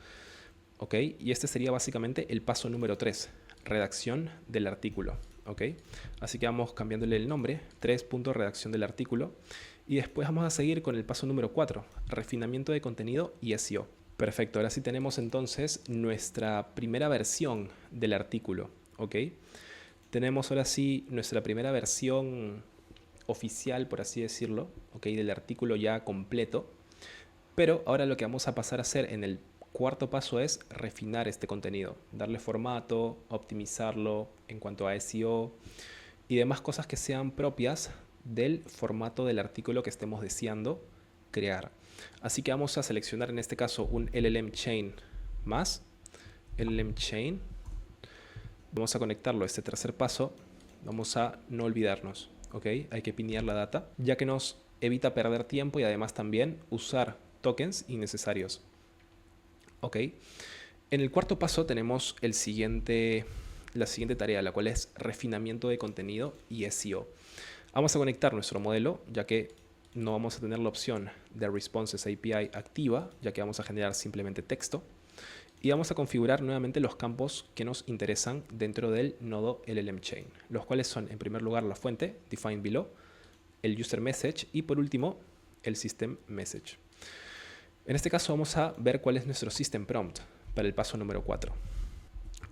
¿Ok? Y este sería básicamente el paso número 3, redacción del artículo. ¿Ok? Así que vamos cambiándole el nombre, 3. redacción del artículo. Y después vamos a seguir con el paso número 4, refinamiento de contenido y SEO. Perfecto, ahora sí tenemos entonces nuestra primera versión del artículo. ¿Ok? Tenemos ahora sí nuestra primera versión oficial, por así decirlo, ¿ok? Del artículo ya completo. Pero ahora lo que vamos a pasar a hacer en el cuarto paso es refinar este contenido, darle formato, optimizarlo en cuanto a SEO y demás cosas que sean propias del formato del artículo que estemos deseando crear. Así que vamos a seleccionar en este caso un LLM Chain más, LLM Chain. Vamos a conectarlo a este tercer paso. Vamos a no olvidarnos, ¿ok? Hay que pinear la data, ya que nos evita perder tiempo y además también usar tokens innecesarios. ¿Ok? En el cuarto paso tenemos la siguiente tarea, la cual es refinamiento de contenido y SEO. Vamos a conectar nuestro modelo, ya que no vamos a tener la opción de Responses API activa, ya que vamos a generar simplemente texto. Y vamos a configurar nuevamente los campos que nos interesan dentro del nodo LLM Chain, los cuales son en primer lugar la fuente, define below, el user message y por último el system message. En este caso vamos a ver cuál es nuestro system prompt para el paso número 4.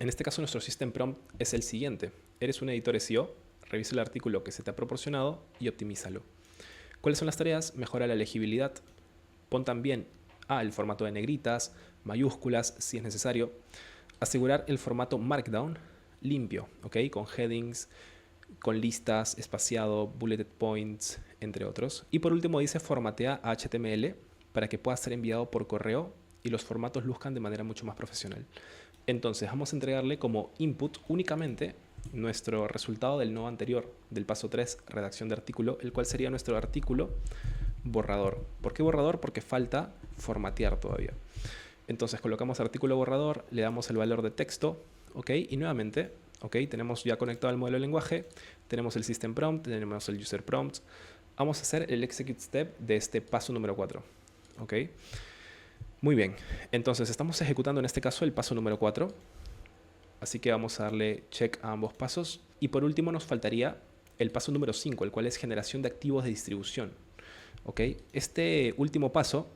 En este caso nuestro system prompt es el siguiente. Eres un editor SEO, revisa el artículo que se te ha proporcionado y optimízalo. ¿Cuáles son las tareas? Mejora la legibilidad. Pon también el formato de negritas, mayúsculas si es necesario. Asegurar el formato Markdown limpio, ¿ok? Con headings, con listas, espaciado, bulleted points, entre otros. Y por último dice formatea a HTML para que pueda ser enviado por correo y los formatos luzcan de manera mucho más profesional. Entonces vamos a entregarle como input únicamente nuestro resultado del nodo anterior, del paso 3, redacción de artículo, el cual sería nuestro artículo borrador. ¿Por qué borrador? Porque falta formatear todavía. Entonces colocamos artículo borrador, le damos el valor de texto, ¿ok? Y nuevamente, ¿ok? Tenemos ya conectado el modelo de lenguaje, tenemos el system prompt, tenemos el user prompt. Vamos a hacer el execute step de este paso número 4, ¿ok? Muy bien, entonces estamos ejecutando en este caso el paso número 4. Así que vamos a darle check a ambos pasos. Y por último nos faltaría el paso número 5, el cual es generación de activos de distribución. ¿Ok? Este último paso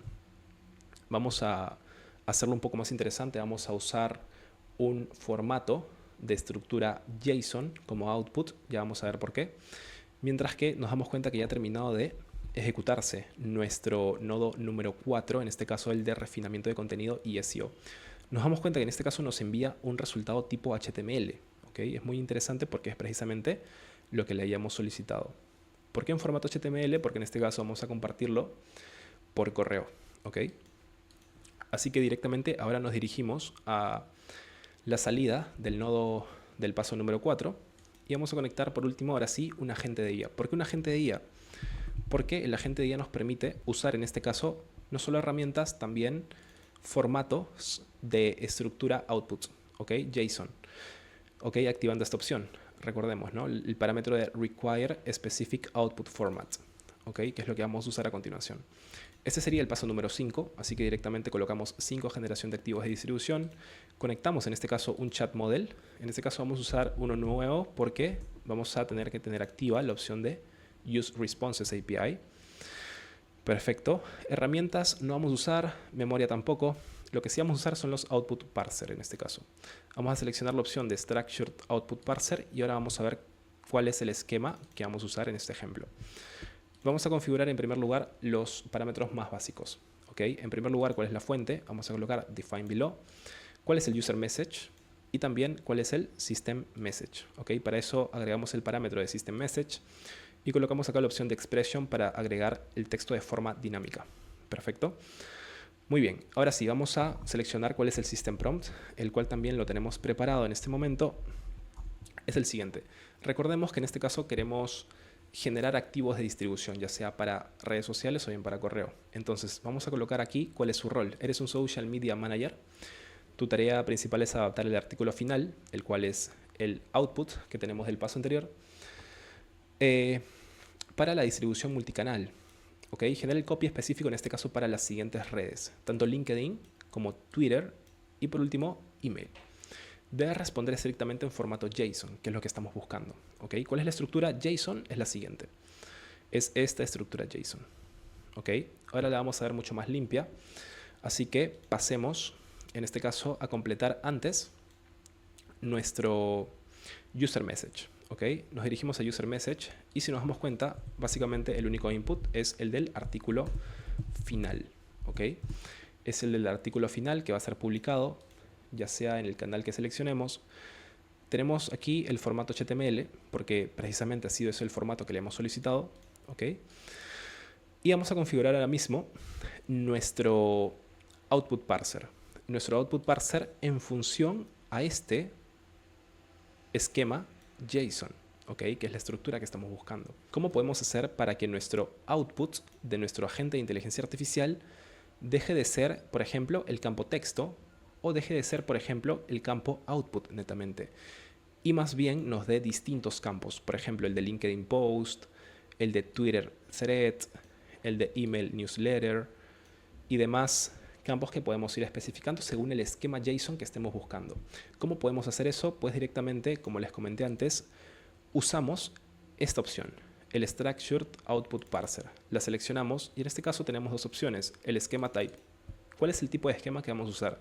vamos a hacerlo un poco más interesante. Vamos a usar un formato de estructura JSON como output. Ya vamos a ver por qué. Mientras que nos damos cuenta que ya ha terminado de ejecutarse nuestro nodo número 4, en este caso el de refinamiento de contenido y SEO. Nos damos cuenta que en este caso nos envía un resultado tipo HTML. ¿Okay? Es muy interesante porque es precisamente lo que le hayamos solicitado. ¿Por qué en formato HTML? Porque en este caso vamos a compartirlo por correo. ¿Okay? Así que directamente ahora nos dirigimos a la salida del nodo del paso número 4 y vamos a conectar por último ahora sí un agente de IA. ¿Por qué un agente de IA? Porque el agente de IA nos permite usar en este caso no solo herramientas, también formatos de estructura output, ¿ok? JSON, ¿ok? Activando esta opción. Recordemos, ¿no? El parámetro de require specific output format, ¿ok? Que es lo que vamos a usar a continuación. Este sería el paso número 5, así que directamente colocamos 5 generación de activos de distribución. Conectamos en este caso un chat model. En este caso vamos a usar uno nuevo porque vamos a tener que tener activa la opción de Use Responses API. Perfecto. Herramientas no vamos a usar, memoria tampoco. Lo que sí vamos a usar son los Output Parser en este caso. Vamos a seleccionar la opción de Structured Output Parser y ahora vamos a ver cuál es el esquema que vamos a usar en este ejemplo. Vamos a configurar en primer lugar los parámetros más básicos. ¿Okay? En primer lugar, cuál es la fuente. Vamos a colocar define below. Cuál es el user message y también cuál es el system message. ¿Okay? Para eso agregamos el parámetro de system message y colocamos acá la opción de expression para agregar el texto de forma dinámica. Perfecto. Muy bien, ahora sí, vamos a seleccionar cuál es el system prompt, el cual también lo tenemos preparado en este momento. Es el siguiente. Recordemos que en este caso queremos generar activos de distribución, ya sea para redes sociales o bien para correo. Entonces, vamos a colocar aquí cuál es su rol. Eres un social media manager. Tu tarea principal es adaptar el artículo final, el cual es el output que tenemos del paso anterior, para la distribución multicanal. ¿Okay? Genera el copy específico en este caso para las siguientes redes, tanto LinkedIn como Twitter y por último email. Debe responder estrictamente en formato JSON, que es lo que estamos buscando. ¿Okay? ¿Cuál es la estructura JSON? Es la siguiente. Es esta estructura JSON. ¿Okay? Ahora la vamos a ver mucho más limpia. Así que pasemos, en este caso, a completar antes nuestro user message. ¿Okay? Nos dirigimos a user message y si nos damos cuenta, básicamente el único input es el del artículo final. ¿Okay? Es el del artículo final que va a ser publicado, ya sea en el canal que seleccionemos. Tenemos aquí el formato HTML, porque precisamente ha sido ese el formato que le hemos solicitado. ¿Okay? Y vamos a configurar ahora mismo nuestro output parser. Nuestro output parser en función a este esquema JSON, ¿okay? Que es la estructura que estamos buscando. ¿Cómo podemos hacer para que nuestro output de nuestro agente de inteligencia artificial deje de ser, por ejemplo, el campo texto o deje de ser, por ejemplo, el campo output netamente? Y más bien nos dé distintos campos, por ejemplo, el de LinkedIn Post, el de Twitter Thread, el de Email Newsletter y demás campos que podemos ir especificando según el esquema JSON que estemos buscando. ¿Cómo podemos hacer eso? Pues directamente, como les comenté antes, usamos esta opción, el Structured Output Parser. La seleccionamos y en este caso tenemos dos opciones, el Schema Type. ¿Cuál es el tipo de esquema que vamos a usar?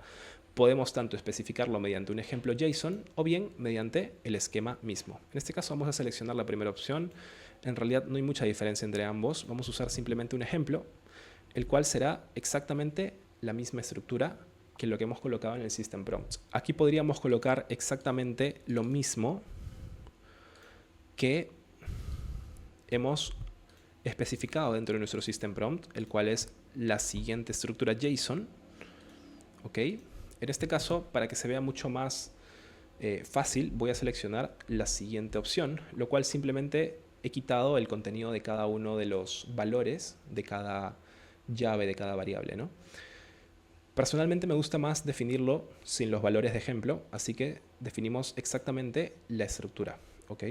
Podemos tanto especificarlo mediante un ejemplo JSON o bien mediante el esquema mismo. En este caso vamos a seleccionar la primera opción. En realidad no hay mucha diferencia entre ambos. Vamos a usar simplemente un ejemplo, el cual será exactamente la misma estructura que lo que hemos colocado en el System Prompt. Aquí podríamos colocar exactamente lo mismo que hemos especificado dentro de nuestro System Prompt, el cual es la siguiente estructura JSON. ¿Ok? En este caso, para que se vea mucho más fácil, voy a seleccionar la siguiente opción, lo cual simplemente he quitado el contenido de cada uno de los valores de cada llave, de cada variable, ¿no? Personalmente me gusta más definirlo sin los valores de ejemplo, así que definimos exactamente la estructura, ¿ok?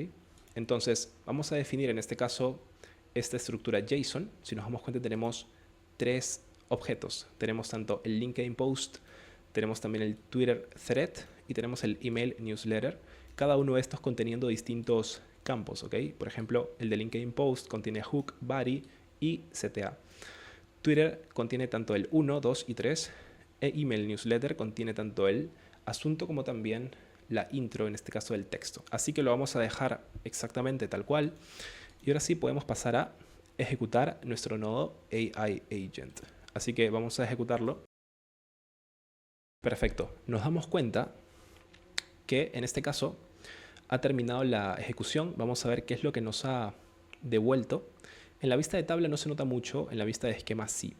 Entonces, vamos a definir en este caso esta estructura JSON. Si nos damos cuenta, tenemos tres objetos. Tenemos tanto el LinkedIn Post, tenemos también el Twitter Thread y tenemos el Email Newsletter. Cada uno de estos conteniendo distintos campos, ¿ok? Por ejemplo, el de LinkedIn Post contiene hook, body y CTA. Twitter contiene tanto el 1, 2 y 3. Email Newsletter contiene tanto el asunto como también la intro, en este caso del texto. Así que lo vamos a dejar exactamente tal cual. Y ahora sí podemos pasar a ejecutar nuestro nodo AI Agent. Así que vamos a ejecutarlo. Perfecto. Nos damos cuenta que en este caso ha terminado la ejecución. Vamos a ver qué es lo que nos ha devuelto. En la vista de tabla no se nota mucho, en la vista de esquema sí.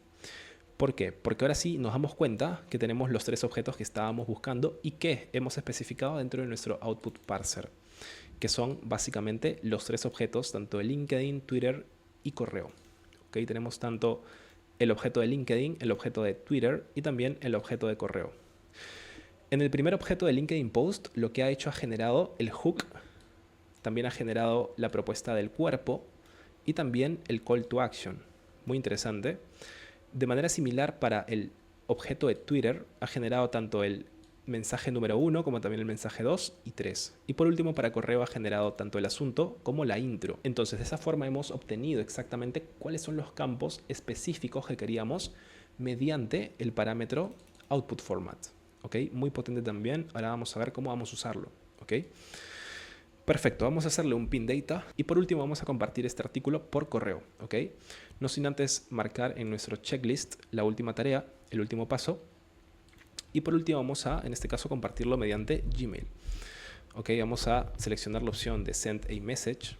¿Por qué? Porque ahora sí nos damos cuenta que tenemos los tres objetos que estábamos buscando y que hemos especificado dentro de nuestro output parser, que son básicamente los tres objetos, tanto de LinkedIn, Twitter y correo. ¿Okay? Tenemos tanto el objeto de LinkedIn, el objeto de Twitter y también el objeto de correo. En el primer objeto de LinkedIn Post, lo que ha hecho ha generado el hook, también ha generado la propuesta del cuerpo y también el call to action. Muy interesante. De manera similar, para el objeto de Twitter ha generado tanto el mensaje número 1 como también el mensaje 2 y 3. Y por último, para correo ha generado tanto el asunto como la intro. Entonces, de esa forma hemos obtenido exactamente cuáles son los campos específicos que queríamos mediante el parámetro output format. ¿Ok? Muy potente también. Ahora vamos a ver cómo vamos a usarlo. ¿Ok? Perfecto, vamos a hacerle un pin data y por último vamos a compartir este artículo por correo, ¿ok? No sin antes marcar en nuestro checklist la última tarea, el último paso. Y por último vamos a, en este caso, compartirlo mediante Gmail. ¿Ok? Vamos a seleccionar la opción de Send a Message,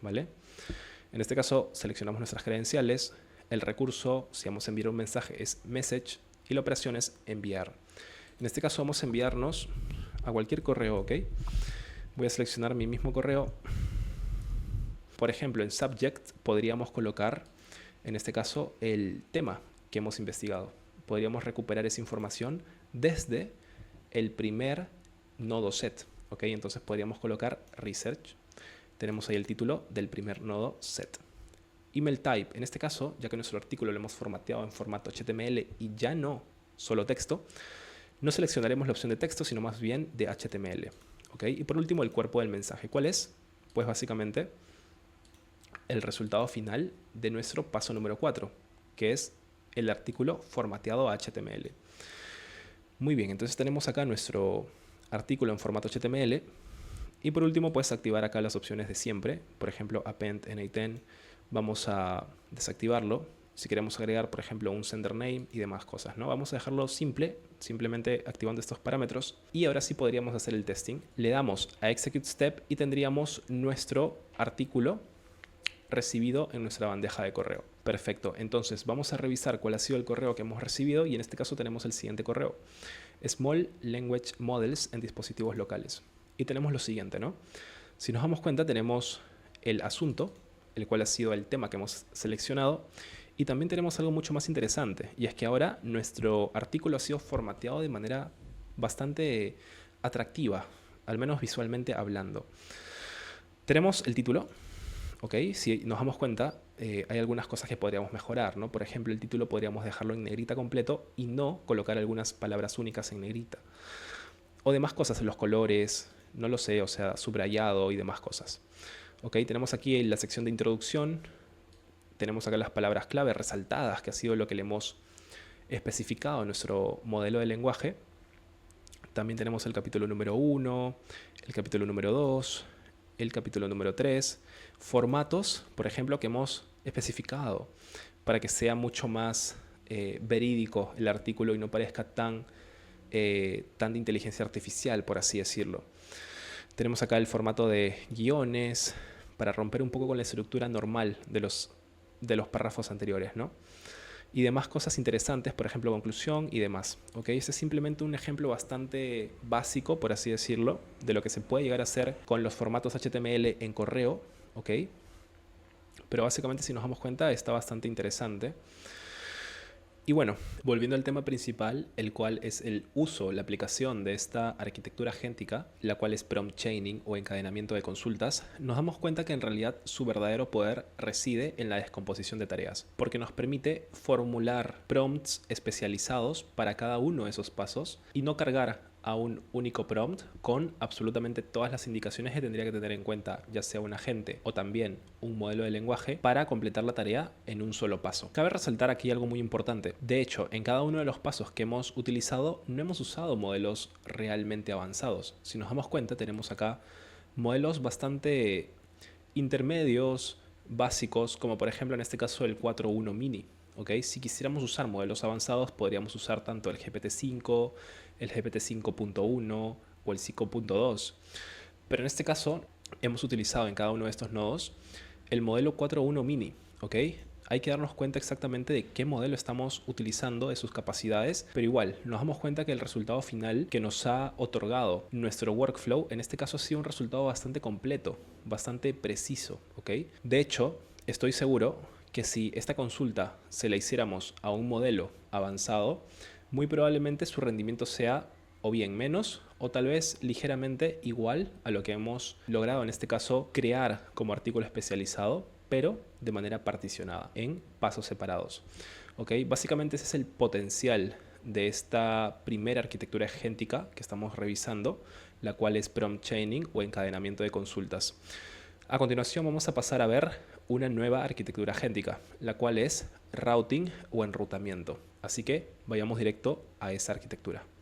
¿vale? En este caso seleccionamos nuestras credenciales, el recurso, si vamos a enviar un mensaje, es Message y la operación es enviar. En este caso vamos a enviarnos a cualquier correo, ¿ok? Voy a seleccionar mi mismo correo. Por ejemplo, en Subject podríamos colocar, en este caso, el tema que hemos investigado. Podríamos recuperar esa información desde el primer nodo set. ¿Ok? Entonces podríamos colocar Research. Tenemos ahí el título del primer nodo set. Email Type, en este caso, ya que nuestro artículo lo hemos formateado en formato HTML y ya no solo texto, no seleccionaremos la opción de texto, sino más bien de HTML. ¿Okay? Y por último, el cuerpo del mensaje. ¿Cuál es? Pues básicamente el resultado final de nuestro paso número 4, que es el artículo formateado a HTML. Muy bien, entonces tenemos acá nuestro artículo en formato HTML. Y por último, puedes activar acá las opciones de siempre. Por ejemplo, append n10. Vamos a desactivarlo si queremos agregar, por ejemplo, un sender name y demás cosas, ¿no? Vamos a dejarlo simple, simplemente activando estos parámetros. Y ahora sí podríamos hacer el testing. Le damos a Execute Step y tendríamos nuestro artículo recibido en nuestra bandeja de correo. Perfecto, entonces vamos a revisar cuál ha sido el correo que hemos recibido y en este caso tenemos el siguiente correo. Small Language Models en dispositivos locales. Y tenemos lo siguiente, ¿no? Si nos damos cuenta, tenemos el asunto, el cual ha sido el tema que hemos seleccionado. Y también tenemos algo mucho más interesante, y es que ahora nuestro artículo ha sido formateado de manera bastante atractiva, al menos visualmente hablando. Tenemos el título, ¿ok? Si nos damos cuenta, hay algunas cosas que podríamos mejorar, ¿no? Por ejemplo, el título podríamos dejarlo en negrita completo y no colocar algunas palabras únicas en negrita. O demás cosas, los colores, no lo sé, o sea, subrayado y demás cosas. Ok, tenemos aquí la sección de introducción. Tenemos acá las palabras clave resaltadas, que ha sido lo que le hemos especificado en nuestro modelo de lenguaje. También tenemos el capítulo número 1, el capítulo número 2, el capítulo número 3. Formatos, por ejemplo, que hemos especificado para que sea mucho más verídico el artículo y no parezca tan de inteligencia artificial, por así decirlo. Tenemos acá el formato de guiones para romper un poco con la estructura normal de los párrafos anteriores, ¿no? Y demás cosas interesantes, por ejemplo, conclusión y demás. ¿Okay? Ese es simplemente un ejemplo bastante básico, por así decirlo, de lo que se puede llegar a hacer con los formatos HTML en correo. ¿Okay? Pero básicamente, si nos damos cuenta, está bastante interesante. Y bueno, volviendo al tema principal, el cual es el uso, la aplicación de esta arquitectura agéntica, la cual es prompt chaining o encadenamiento de consultas, nos damos cuenta que en realidad su verdadero poder reside en la descomposición de tareas, porque nos permite formular prompts especializados para cada uno de esos pasos y no cargar a un único prompt con absolutamente todas las indicaciones que tendría que tener en cuenta, ya sea un agente o también un modelo de lenguaje, para completar la tarea en un solo paso. Cabe resaltar aquí algo muy importante. De hecho, en cada uno de los pasos que hemos utilizado, no hemos usado modelos realmente avanzados. Si nos damos cuenta, tenemos acá modelos bastante intermedios, básicos, como por ejemplo en este caso el 4.1 mini. ¿Okay? Si quisiéramos usar modelos avanzados, podríamos usar tanto el GPT-5, el GPT-5.1 o el 5.2. Pero en este caso, hemos utilizado en cada uno de estos nodos el modelo 4.1 mini. ¿Okay? Hay que darnos cuenta exactamente de qué modelo estamos utilizando, de sus capacidades, pero igual nos damos cuenta que el resultado final que nos ha otorgado nuestro workflow, en este caso ha sido un resultado bastante completo, bastante preciso. ¿Okay? De hecho, estoy seguro que si esta consulta se la hiciéramos a un modelo avanzado, muy probablemente su rendimiento sea o bien menos o tal vez ligeramente igual a lo que hemos logrado en este caso crear como artículo especializado, pero de manera particionada, en pasos separados. ¿Okay? Básicamente ese es el potencial de esta primera arquitectura agéntica que estamos revisando, la cual es prompt chaining o encadenamiento de consultas. A continuación vamos a pasar a ver una nueva arquitectura agéntica, la cual es routing o enrutamiento. Así que vayamos directo a esa arquitectura.